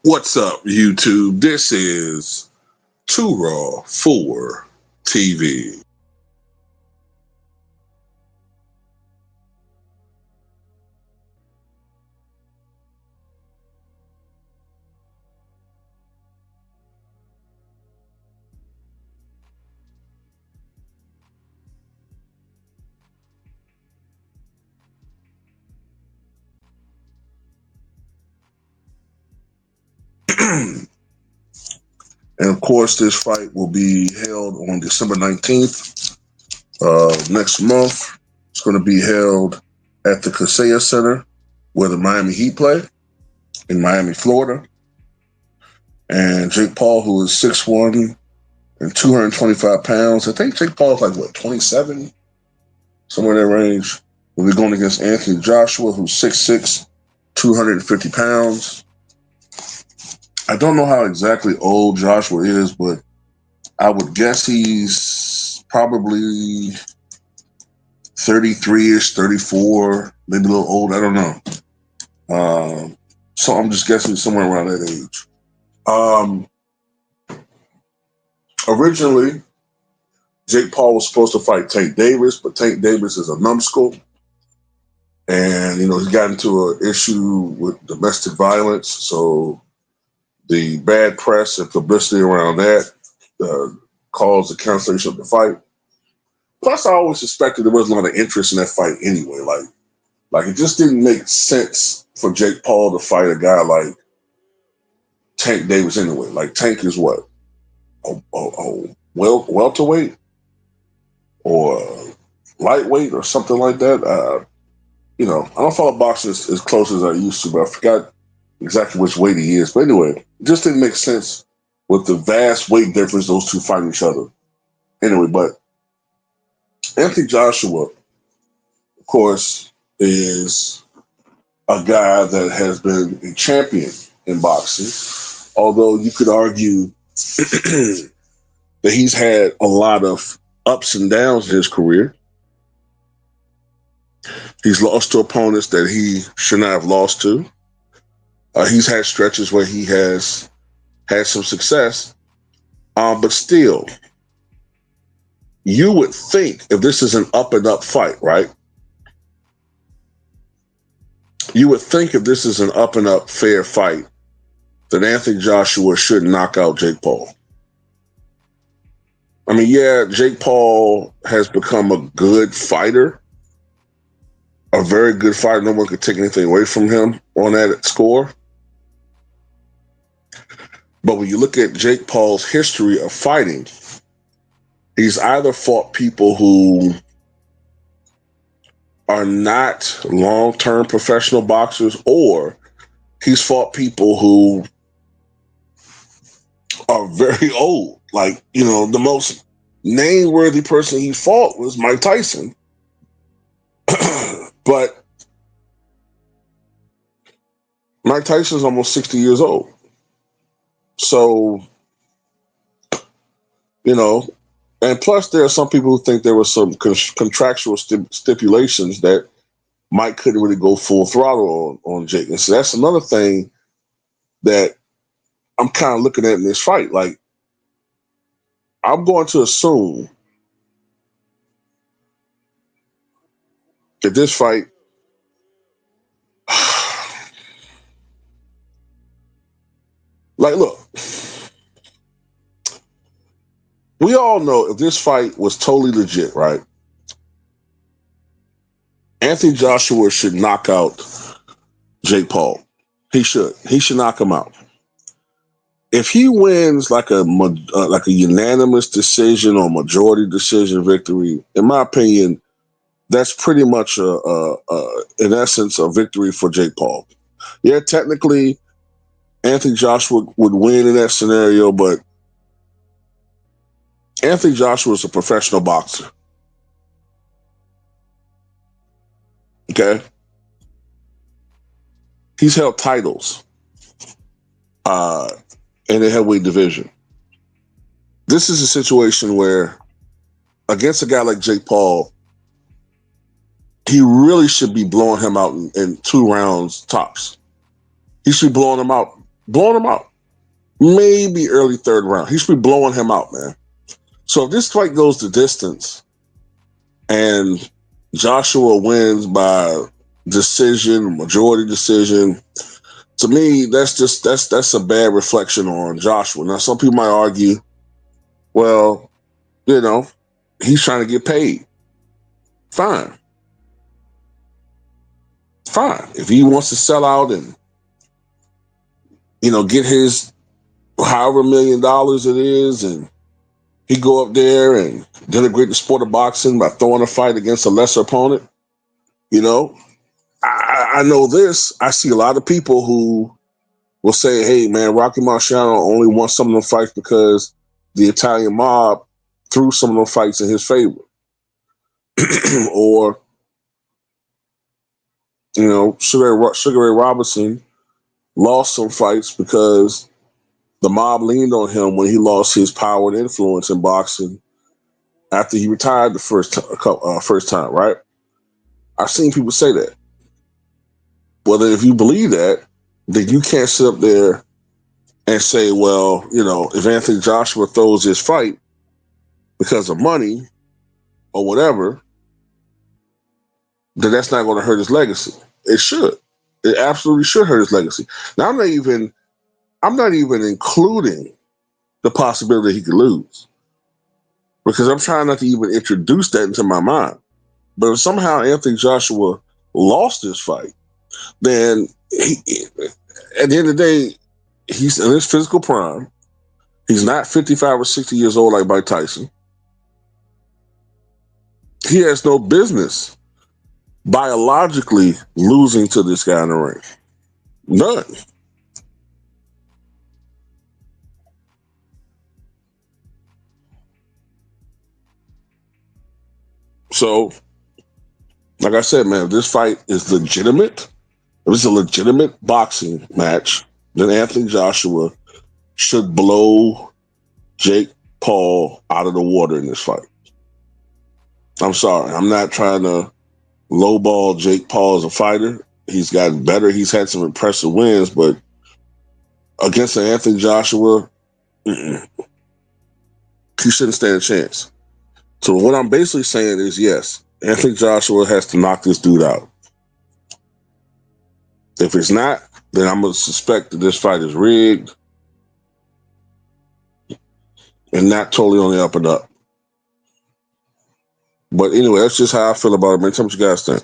What's up, YouTube? This is Too Raw for TV. And of course, this fight will be held on December 19th next month. It's going to be held at the Kaseya Center where the Miami Heat play in Miami, Florida. And Jake Paul, who is 6'1" and 225 pounds. I think Jake Paul is like, what, 27? Somewhere in that range. Will be going against Anthony Joshua, who's 6'6", 250 pounds. I don't know how exactly old Joshua is, but I would guess he's probably 33-ish, 34, maybe a little old. I don't know. So I'm just guessing somewhere around that age. Originally, Jake Paul was supposed to fight Tank Davis, but Tank Davis is a numbskull. And, he got into an issue with domestic violence. So the bad press and publicity around that caused the cancellation of the fight. Plus, I always suspected there wasn't a lot of interest in that fight anyway. Like it just didn't make sense for Jake Paul to fight a guy like Tank Davis anyway. Like Tank is what? Welterweight or lightweight or something like that. I don't follow boxing as close as I used to, but I forgot exactly which weight he is. But anyway, it just didn't make sense with the vast weight difference those two fighting each other. Anyway, but Anthony Joshua, of course, is a guy that has been a champion in boxing, although you could argue that he's had a lot of ups and downs in his career. He's lost to opponents that he should not have lost to. He's had stretches where he has had some success, but still, you would think if this is an up and up fight, right? You would think if this is an up and up fair fight, that Anthony Joshua should knock out Jake Paul. I mean, yeah, Jake Paul has become a good fighter, a very good fighter. No one could take anything away from him on that score. But when you look at Jake Paul's history of fighting, he's either fought people who are not long-term professional boxers, or he's fought people who are very old. Like, the most name-worthy person he fought was Mike Tyson. But Mike Tyson's almost 60 years old. So, and plus there are some people who think there were some contractual stipulations that Mike couldn't really go full throttle on Jake. And so that's another thing that I'm kind of looking at in this fight. Like, I'm going to assume that this fight look, we all know if this fight was totally legit, right? Anthony Joshua should knock out Jake Paul. He should. He should knock him out. If he wins like a unanimous decision or majority decision victory, in my opinion, that's pretty much in essence a victory for Jake Paul. Yeah, technically, Anthony Joshua would win in that scenario, but Anthony Joshua is a professional boxer. Okay? He's held titles in the heavyweight division. This is a situation where, against a guy like Jake Paul, he really should be blowing him out in 2 rounds tops. He should be blowing him out blowing him out. Maybe early third round. He should be blowing him out, man. So if this fight goes the distance and Joshua wins by decision, majority decision, to me, that's a bad reflection on Joshua. Now, some people might argue, well, you know, he's trying to get paid. Fine. Fine. If he wants to sell out and, get his however $1 million it is, and he go up there and denigrate the sport of boxing by throwing a fight against a lesser opponent, you know, I know this. I see a lot of people who will say, hey, man, Rocky Marciano only won some of them fights because the Italian mob threw some of them fights in his favor. Or, Sugar Ray Robinson lost some fights because the mob leaned on him when he lost his power and influence in boxing after he retired the first time, right? I've seen people say that. Well, then if you believe that, then you can't sit up there and say, well, if Anthony Joshua throws this fight because of money or whatever, then that's not going to hurt his legacy. It should. It absolutely should hurt his legacy. Now, I'm not even including the possibility he could lose, because I'm trying not to even introduce that into my mind. But if somehow Anthony Joshua lost this fight, then at the end of the day, he's in his physical prime. He's not 55 or 60 years old like Mike Tyson. He has no business biologically losing to this guy in the ring. None. So, like I said, man, if this fight is legitimate, if it's a legitimate boxing match, then Anthony Joshua should blow Jake Paul out of the water in this fight. I'm sorry. I'm not trying to lowball Jake Paul as a fighter. He's gotten better. He's had some impressive wins, but against Anthony Joshua, he shouldn't stand a chance. So what I'm basically saying is, yes, Anthony Joshua has to knock this dude out. If it's not, then I'm going to suspect that this fight is rigged and not totally on the up and up. But anyway, that's just how I feel about it, man. Tell me what you guys think.